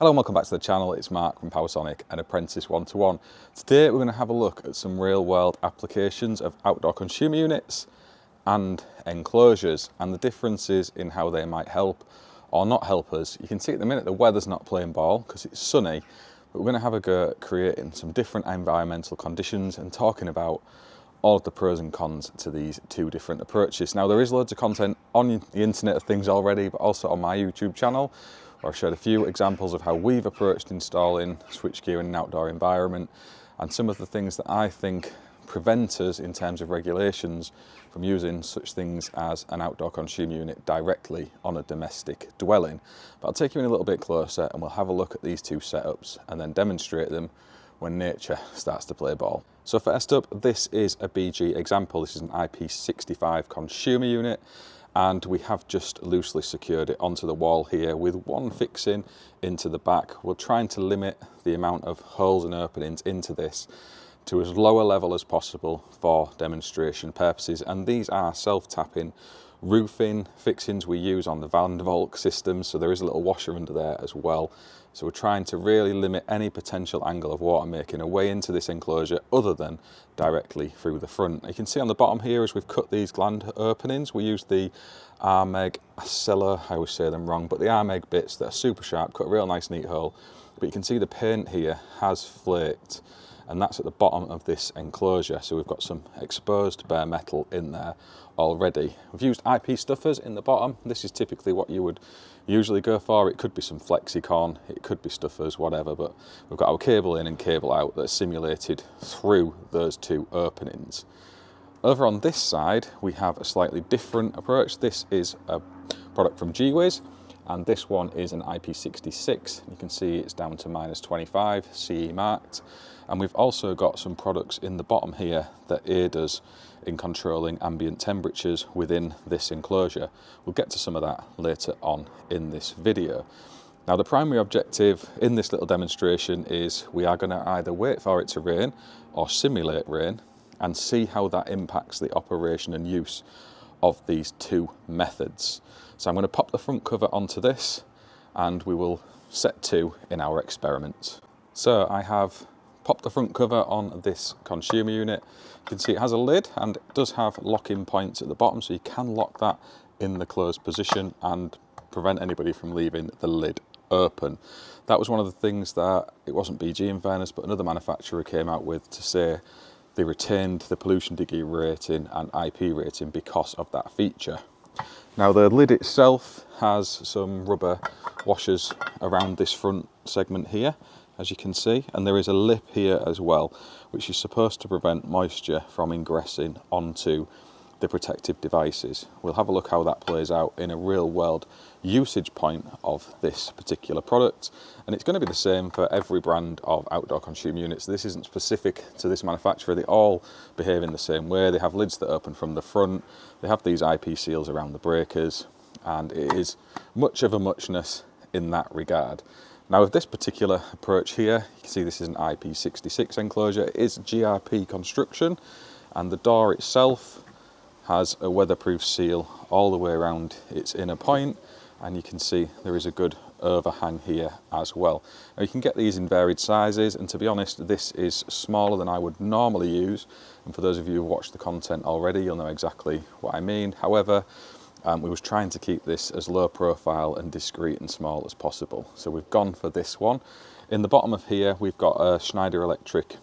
Hello and welcome back to the channel. It's Mark from PowerSonic and Apprentice 121. Today we're going to have a look at some real world applications of outdoor consumer units and enclosures and the differences in how they might help or not help us. You can see at the minute the weather's not playing ball because it's sunny, but we're going to have a go at creating some different environmental conditions and talking about all of the pros and cons to these two different approaches. Now there is loads of content on the Internet of Things already, but also on my YouTube channel, where I've shared a few examples of how we've approached installing switchgear in an outdoor environment and some of the things that I think prevent us in terms of regulations from using such things as an outdoor consumer unit directly on a domestic dwelling. But I'll take you in a little bit closer and we'll have a look at these two setups and then demonstrate them when nature starts to play ball. So first up, this is a BG example. This is an IP65 consumer unit, and we have just loosely secured it onto the wall here with one fixing into the back. We're trying to limit the amount of holes and openings into this to as low a level as possible for demonstration purposes, and these are self-tapping roofing fixings we use on the Van Volk system, so there is a little washer under there as well. So we're trying to really limit any potential angle of water making a way into this enclosure other than directly through the front. You can see on the bottom here, as we've cut these gland openings, we use the Armeg Acela, I always say them wrong, but the Armeg bits that are super sharp, cut a real nice neat hole. But you can see the paint here has flaked, and that's at the bottom of this enclosure. So we've got some exposed bare metal in there already. We've used IP stuffers in the bottom. This is typically what you would usually go for. It could be some flexicon, it could be stuffers, whatever, but we've got our cable in and cable out that's simulated through those two openings. Over on this side, we have a slightly different approach. This is a product from G-Wiz, and this one is an IP66. You can see it's down to -25, CE marked. And we've also got some products in the bottom here that aid us in controlling ambient temperatures within this enclosure. We'll get to some of that later on in this video. Now the primary objective in this little demonstration is we are going to either wait for it to rain or simulate rain and see how that impacts the operation and use of these two methods. So I'm going to pop the front cover onto this and we will set to in our experiment. So I have popped the front cover on this consumer unit. You can see it has a lid and it does have locking points at the bottom, so you can lock that in the closed position and prevent anybody from leaving the lid open. That was one of the things that, it wasn't BG in fairness, but another manufacturer came out with to say they retained the pollution degree rating and IP rating because of that feature. Now the lid itself has some rubber washers around this front segment here, as you can see, and there is a lip here as well, which is supposed to prevent moisture from ingressing onto the protective devices. We'll have a look how that plays out in a real world usage point of this particular product, and it's going to be the same for every brand of outdoor consumer units. This isn't specific to this manufacturer. They all behave in the same way. They have lids that open from the front, they have these IP seals around the breakers, and it is much of a muchness in that regard. Now with this particular approach here, you can see this is an IP66 enclosure. It is GRP construction, and the door itself has a weatherproof seal all the way around its inner point, and you can see there is a good overhang here as well. Now you can get these in varied sizes, and to be honest, this is smaller than I would normally use, and for those of you who've watched the content already, you'll know exactly what I mean. However, we was trying to keep this as low profile and discreet and small as possible, so we've gone for this one. In the bottom of here we've got a Schneider Electric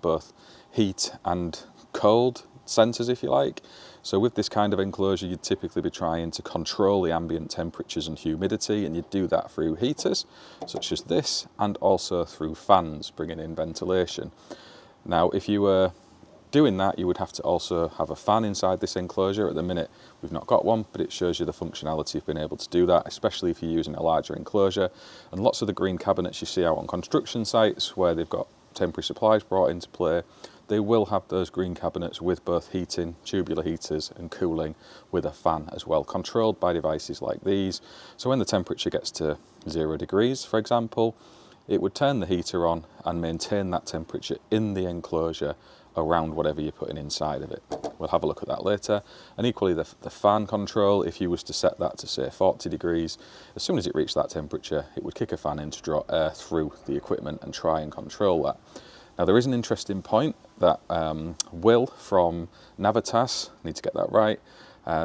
both heat and cold sensors, if you like. So with this kind of enclosure, you'd typically be trying to control the ambient temperatures and humidity, and you'd do that through heaters such as this, and also through fans bringing in ventilation. Now if you were doing that, you would have to also have a fan inside this enclosure. At the minute we've not got one, but it shows you the functionality of being able to do that, especially if you're using a larger enclosure. And lots of the green cabinets you see out on construction sites where they've got temporary supplies brought into play, they will have those green cabinets with both heating, tubular heaters, and cooling with a fan as well, controlled by devices like these. So when the temperature gets to 0 degrees, for example, it would turn the heater on and maintain that temperature in the enclosure around whatever you're putting inside of it. We'll have a look at that later. And equally the fan control, if you was to set that to say 40 degrees, as soon as it reached that temperature, it would kick a fan in to draw air through the equipment and try and control that. Now there is an interesting point that Will from Navitas, need to get that right,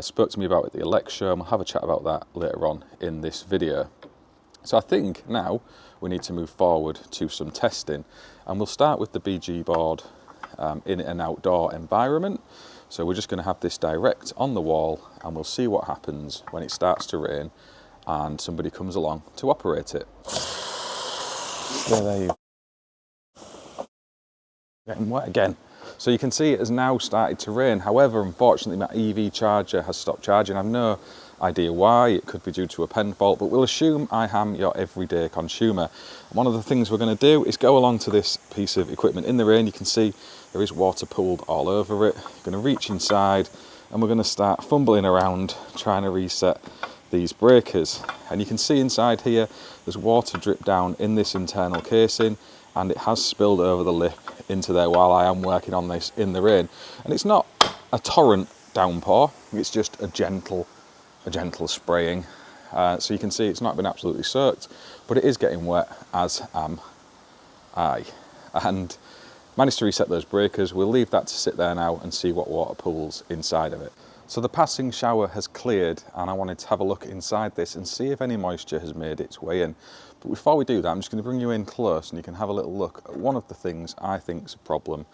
spoke to me about at the Elect show, and we'll have a chat about that later on in this video. So I think now we need to move forward to some testing, and we'll start with the BG board in an outdoor environment. So we're just going to have this direct on the wall, and we'll see what happens when it starts to rain and somebody comes along to operate it. There you go. Getting wet again. So you can see it has now started to rain. However, unfortunately my EV charger has stopped charging. I've no idea why. It could be due to a pen fault, but we'll assume I am your everyday consumer. And one of the things we're going to do is go along to this piece of equipment in the rain. You can see there is water pooled all over it. You're going to reach inside and we're going to start fumbling around trying to reset these breakers. And you can see inside here there's water drip down in this internal casing, and it has spilled over the lip into there while I am working on this in the rain. And it's not a torrent downpour, it's just a gentle spraying. So you can see it's not been absolutely soaked, but it is getting wet, as am I. And managed to reset those breakers. We'll leave that to sit there now and see what water pools inside of it. So the passing shower has cleared, and I wanted to have a look inside this and see if any moisture has made its way in. But before we do that, I'm just going to bring you in close and you can have a little look at one of the things I think is a problem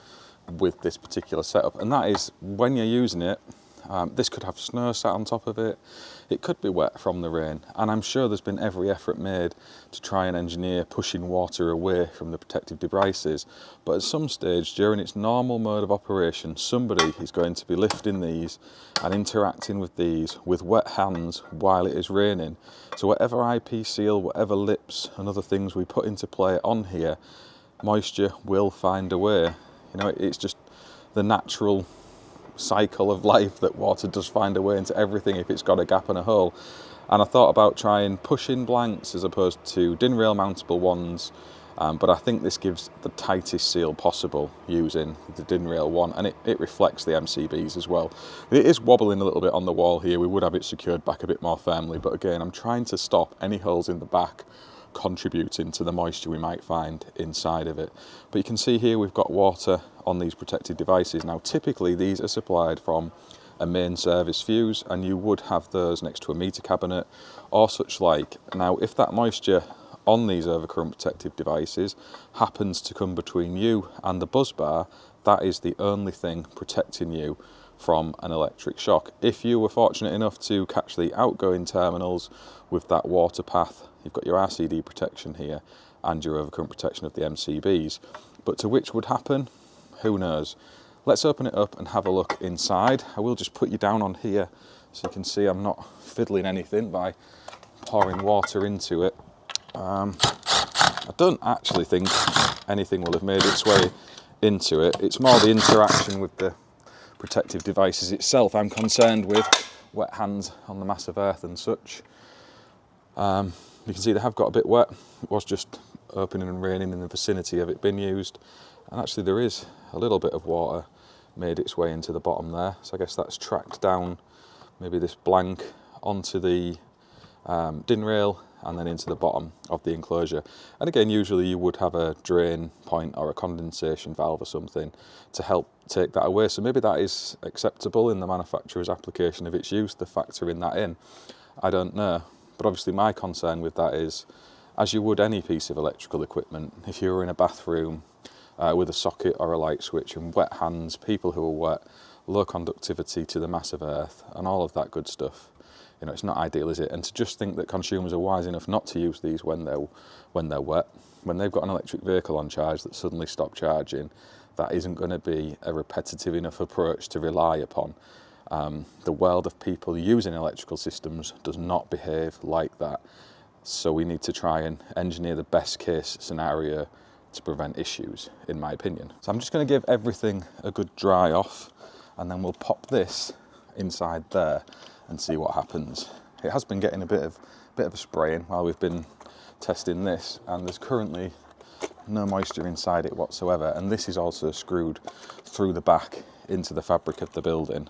with this particular setup, and that is when you're using it, this could have snow sat on top of it, it could be wet from the rain, and I'm sure there's been every effort made to try and engineer pushing water away from the protective devices, but at some stage during its normal mode of operation, somebody is going to be lifting these and interacting with these with wet hands while it is raining. So whatever IP seal, whatever lips and other things we put into play on here, moisture will find a way. You know, it's just the natural cycle of life that water does find a way into everything if it's got a gap and a hole. And I thought about trying push-in blanks as opposed to DIN rail mountable ones, but I think this gives the tightest seal possible using the DIN rail one, and it reflects the MCBs as well. It is wobbling a little bit on the wall here. We would have it secured back a bit more firmly, but again, I'm trying to stop any holes in the back contributing to the moisture we might find inside of it. But you can see here we've got water on these protected devices. Now typically these are supplied from a main service fuse, and you would have those next to a meter cabinet or such like. Now if that moisture on these overcurrent protective devices happens to come between you and the bus bar, that is the only thing protecting you from an electric shock. If you were fortunate enough to catch the outgoing terminals with that water path, you've got your RCD protection here and your overcurrent protection of the MCBs. But to which would happen, who knows? Let's open it up and have a look inside. I will just put you down on here so you can see I'm not fiddling anything by pouring water into it. I don't actually think anything will have made its way into it. It's more the interaction with the protective devices itself I'm concerned with. Wet hands on the mass of earth and such. You can see they have got a bit wet. It was just opening and raining in the vicinity of it being used, and actually there is a little bit of water made its way into the bottom there, so I guess that's tracked down maybe this blank onto the DIN rail and then into the bottom of the enclosure. And again, usually you would have a drain point or a condensation valve or something to help take that away, so maybe that is acceptable in the manufacturer's application of its use, to factor in that in. I don't know, but obviously my concern with that is, as you would any piece of electrical equipment, if you were in a bathroom with a socket or a light switch and wet hands, people who are wet, low conductivity to the mass of earth and all of that good stuff, you know, it's not ideal, is it? And to just think that consumers are wise enough not to use these when they're wet, when they've got an electric vehicle on charge that suddenly stopped charging, that isn't going to be a repetitive enough approach to rely upon. The world of people using electrical systems does not behave like that. So we need to try and engineer the best case scenario to prevent issues, in my opinion. So I'm just going to give everything a good dry off, and then we'll pop this inside there and see what happens. It has been getting a bit of a spraying while we've been testing this, and there's currently no moisture inside it whatsoever, and this is also screwed through the back into the fabric of the building.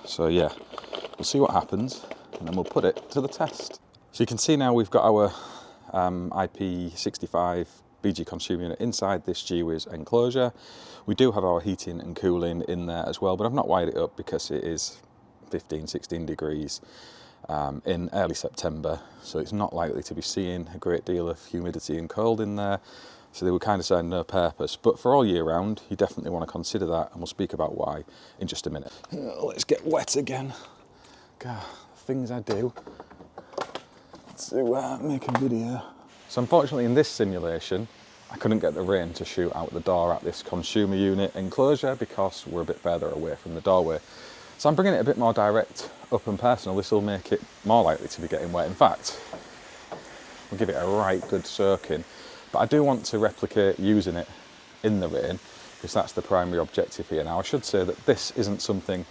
So yeah, we'll see what happens and then we'll put it to the test. So you can see now we've got our IP65 BG consumer unit inside this GWIS enclosure. We do have our heating and cooling in there as well, but I've not wired it up because it is 15, 16 degrees in early September, so it's not likely to be seeing a great deal of humidity and cold in there, so they would kind of serve no purpose. But for all year round, you definitely want to consider that, and we'll speak about why in just a minute. Let's get wet again. God, things I do to make a video. So unfortunately in this simulation, I couldn't get the rain to shoot out the door at this consumer unit enclosure because we're a bit further away from the doorway. So I'm bringing it a bit more direct, up and personal. This will make it more likely to be getting wet. In fact, we'll give it a right good soaking. But I do want to replicate using it in the rain because that's the primary objective here. Now I should say that this isn't something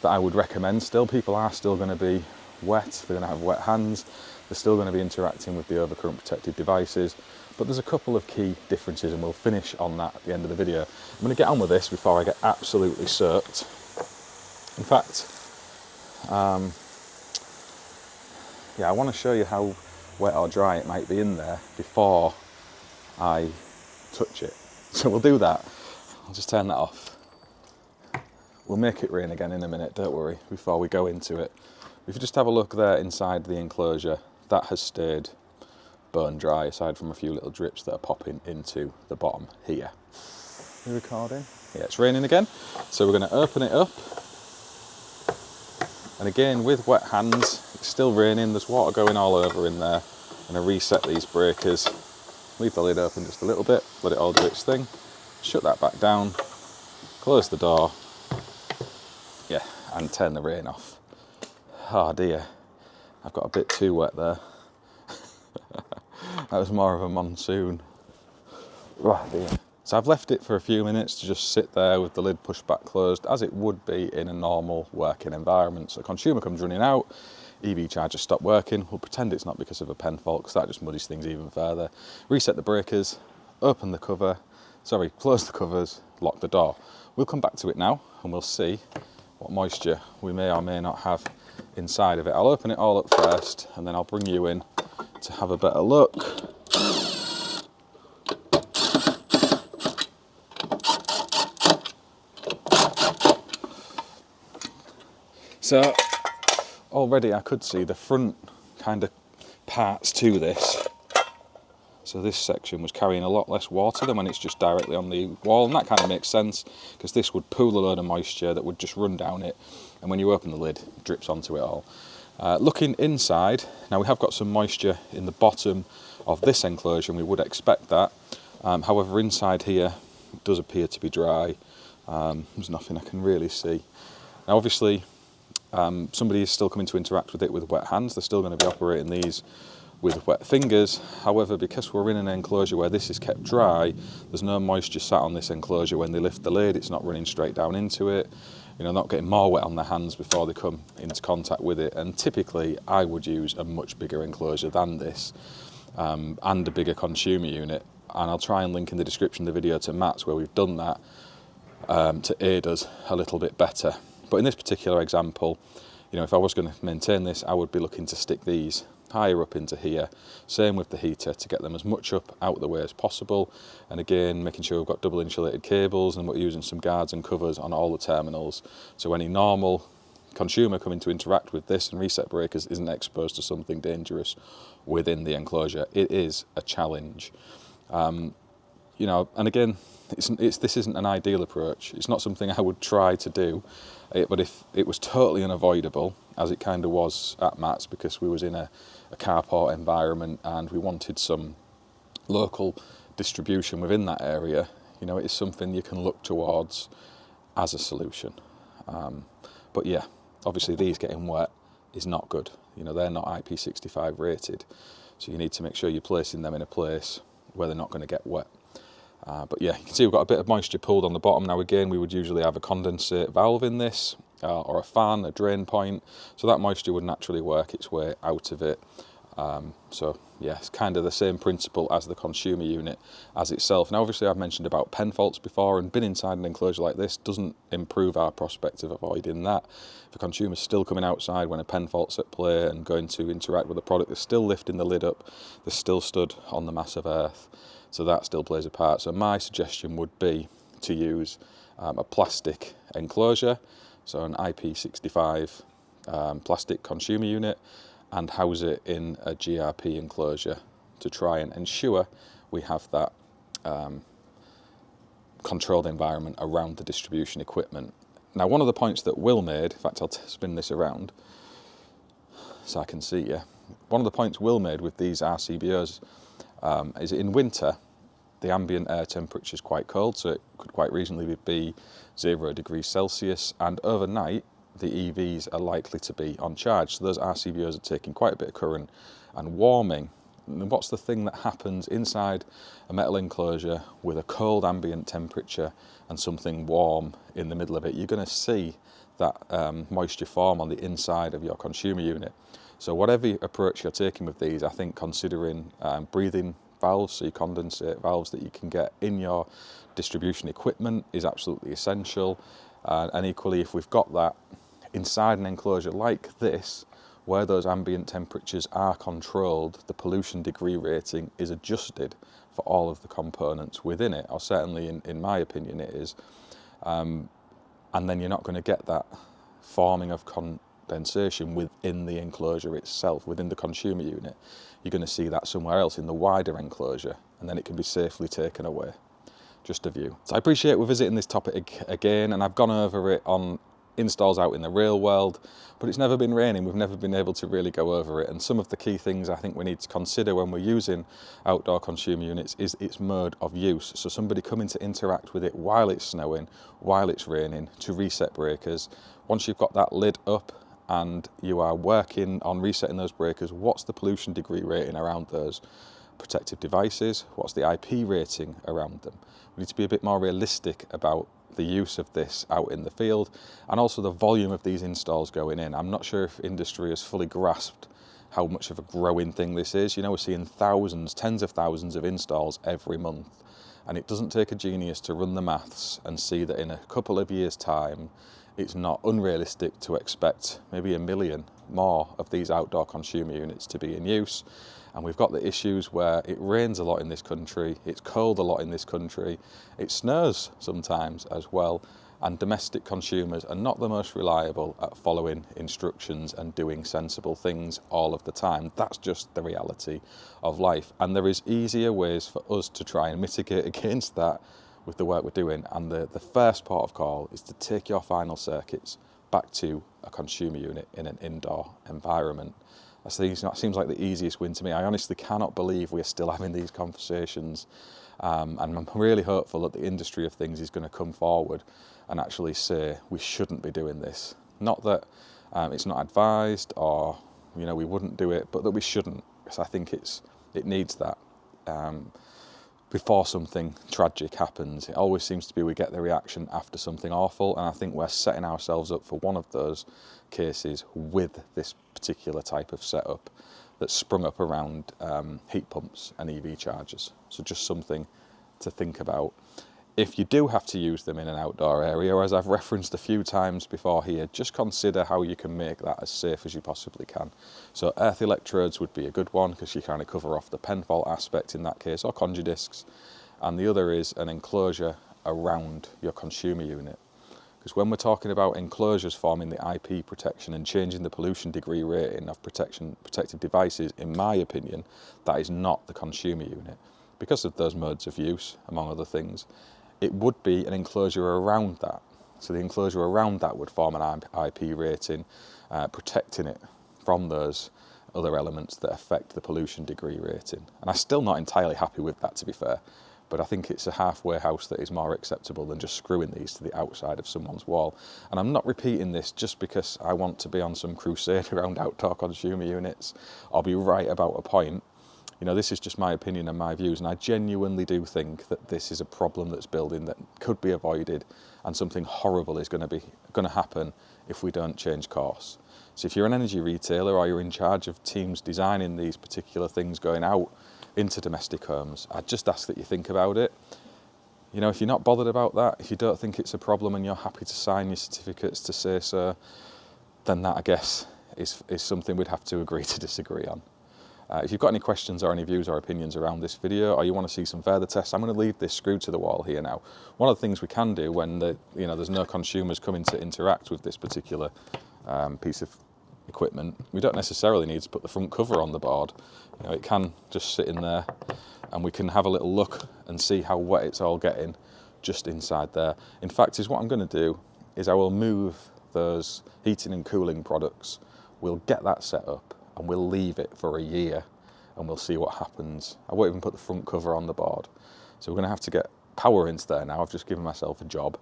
that I would recommend still. People are still going to be wet, they're going to have wet hands, they're still going to be interacting with the overcurrent protected devices. But there's a couple of key differences and we'll finish on that at the end of the video. I'm going to get on with this before I get absolutely soaked. In fact, yeah, I want to show you how wet or dry it might be in there before I touch it. So we'll do that. I'll just turn that off. We'll make it rain again in a minute, don't worry, before we go into it. If you just have a look there inside the enclosure, that has stayed bone dry, aside from a few little drips that are popping into the bottom here. Are you recording? Yeah, it's raining again. So we're going to open it up. And again, with wet hands, it's still raining, there's water going all over in there. I'm going to reset these breakers, leave the lid open just a little bit, let it all do its thing, shut that back down, close the door, yeah, and turn the rain off. Oh dear, I've got a bit too wet there. That was more of a monsoon. Oh dear. So I've left it for a few minutes to just sit there with the lid pushed back closed, as it would be in a normal working environment. So consumer comes running out, EV chargers stop working, we'll pretend it's not because of a pen fault, because that just muddies things even further. Reset the breakers, open the cover, close the covers, lock the door. We'll come back to it now and we'll see what moisture we may or may not have inside of it. I'll open it all up first and then I'll bring you in to have a better look. So already I could see the front kind of parts to this. So this section was carrying a lot less water than when it's just directly on the wall, and that kind of makes sense because this would pool a load of moisture that would just run down it, and when you open the lid, it drips onto it all. Looking inside, now we have got some moisture in the bottom of this enclosure, and we would expect that. However, inside here it does appear to be dry. There's nothing I can really see. Now obviously somebody is still coming to interact with it with wet hands. They're still going to be operating these with wet fingers. However, because we're in an enclosure where this is kept dry, there's no moisture sat on this enclosure when they lift the lid. It's not running straight down into it, you know, not getting more wet on their hands before they come into contact with it. And typically I would use a much bigger enclosure than this, and a bigger consumer unit, and I'll try and link in the description of the video to Matt's where we've done that to aid us a little bit better. But in this particular example, you know, if I was going to maintain this, I would be looking to stick these higher up into here. Same with the heater, to get them as much up out of the way as possible. And again, making sure we've got double insulated cables and we're using some guards and covers on all the terminals. So any normal consumer coming to interact with this and reset breakers isn't exposed to something dangerous within the enclosure. It is a challenge. You know, and again, this isn't an ideal approach. It's not something I would try to do. But if it was totally unavoidable, as it kind of was at Matt's, because we was in a carport environment and we wanted some local distribution within that area, you know, it is something you can look towards as a solution. But yeah, obviously these getting wet is not good. You know, they're not IP65 rated, so you need to make sure you're placing them in a place where they're not going to get wet. But yeah, you can see we've got a bit of moisture pooled on the bottom. Now again, we would usually have a condensate valve in this, or a fan, a drain point, so that moisture would naturally work its way out of it. So yeah, it's kind of the same principle as the consumer unit as itself. Now obviously I've mentioned about pen faults before, and being inside an enclosure like this doesn't improve our prospect of avoiding that. If a consumer's still coming outside when a pen fault's at play and going to interact with the product, they're still lifting the lid up, they're still stood on the mass of earth, so that still plays a part. So my suggestion would be to use a plastic enclosure, so an IP65 plastic consumer unit, and house it in a GRP enclosure to try and ensure we have that controlled environment around the distribution equipment. Now, one of the points that Will made, in fact I'll spin this around so I can see you, one of the points Will made with these RCBOs is in winter the ambient air temperature is quite cold, so it could quite reasonably be 0 degrees Celsius, and overnight the EVs are likely to be on charge. So those RCBOs are taking quite a bit of current and warming. And what's the thing that happens inside a metal enclosure with a cold ambient temperature and something warm in the middle of it? You're going to see that moisture form on the inside of your consumer unit. So whatever approach you're taking with these, I think considering breathing valves, so your condensate valves that you can get in your distribution equipment, is absolutely essential. And equally, if we've got that inside an enclosure like this, where those ambient temperatures are controlled, the pollution degree rating is adjusted for all of the components within it, or certainly in my opinion it is. And then you're not going to get that forming of condensation within the enclosure itself, within the consumer unit. You're going to see that somewhere else in the wider enclosure, and then it can be safely taken away. Just a view. So I appreciate we're visiting this topic again, and I've gone over it on installs out in the real world, but it's never been raining, we've never been able to really go over it. And some of the key things I think we need to consider when we're using outdoor consumer units is its mode of use. So somebody coming to interact with it while it's snowing, while it's raining, to reset breakers. Once you've got that lid up and you are working on resetting those breakers, what's the pollution degree rating around those protective devices? What's the IP rating around them? We need to be a bit more realistic about the use of this out in the field, and also the volume of these installs going in. I'm not sure if industry has fully grasped how much of a growing thing this is. You know, we're seeing thousands, tens of thousands of installs every month, and it doesn't take a genius to run the maths and see that in a couple of years' time it's not unrealistic to expect maybe 1 million more of these outdoor consumer units to be in use. And we've got the issues where it rains a lot in this country, it's cold a lot in this country, it snows sometimes as well, and domestic consumers are not the most reliable at following instructions and doing sensible things all of the time. That's just the reality of life, and there is easier ways for us to try and mitigate against that with the work we're doing. And the first port of call is to take your final circuits back to a consumer unit in an indoor environment. That seems like the easiest win to me. I honestly cannot believe we're still having these conversations, and I'm really hopeful that the industry of things is going to come forward and actually say we shouldn't be doing this. Not that it's not advised, or we wouldn't do it, but that we shouldn't, because I think it needs that. Before something tragic happens, it always seems to be we get the reaction after something awful, and I think we're setting ourselves up for one of those cases with this particular type of setup that's sprung up around heat pumps and EV chargers. So just something to think about. If you do have to use them in an outdoor area, or as I've referenced a few times before here, just consider how you can make that as safe as you possibly can. So earth electrodes would be a good one, because you kind of cover off the pen fault aspect in that case, or conge discs. And the other is an enclosure around your consumer unit. Because when we're talking about enclosures forming the IP protection and changing the pollution degree rating of protective devices, in my opinion, that is not the consumer unit. Because of those modes of use, among other things, it would be an enclosure around that. So the enclosure around that would form an IP rating, protecting it from those other elements that affect the pollution degree rating. And I'm still not entirely happy with that, to be fair, but I think it's a halfway house that is more acceptable than just screwing these to the outside of someone's wall. And I'm not repeating this just because I want to be on some crusade around outdoor consumer units or be right about a point. You know, this is just my opinion and my views, and I genuinely do think that this is a problem that's building that could be avoided, and something horrible is going to happen if we don't change course. So if you're an energy retailer or you're in charge of teams designing these particular things going out into domestic homes, I'd just ask that you think about it. You know, if you're not bothered about that, if you don't think it's a problem and you're happy to sign your certificates to say so, then that, I guess, is something we'd have to agree to disagree on. If you've got any questions or any views or opinions around this video, or you want to see some further tests, I'm going to leave this screwed to the wall here now. One of the things we can do when there's no consumers coming to interact with this particular piece of equipment, we don't necessarily need to put the front cover on the board. You know, it can just sit in there, and we can have a little look and see how wet it's all getting just inside there. In fact, what I'm going to do is I will move those heating and cooling products. We'll get that set up and we'll leave it for a year and we'll see what happens. I won't even put the front cover on the board. So we're going to have to get power into there now. I've just given myself a job.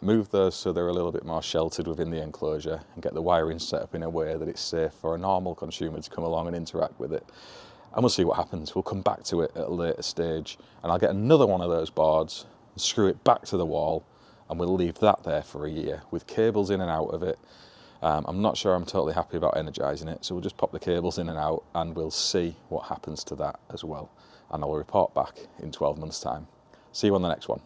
Move those so they're a little bit more sheltered within the enclosure, and get the wiring set up in a way that it's safe for a normal consumer to come along and interact with it. And we'll see what happens. We'll come back to it at a later stage, and I'll get another one of those boards and screw it back to the wall, and we'll leave that there for a year with cables in and out of it. I'm not sure I'm totally happy about energising it, so we'll just pop the cables in and out and we'll see what happens to that as well. And I'll report back in 12 months' time. See you on the next one.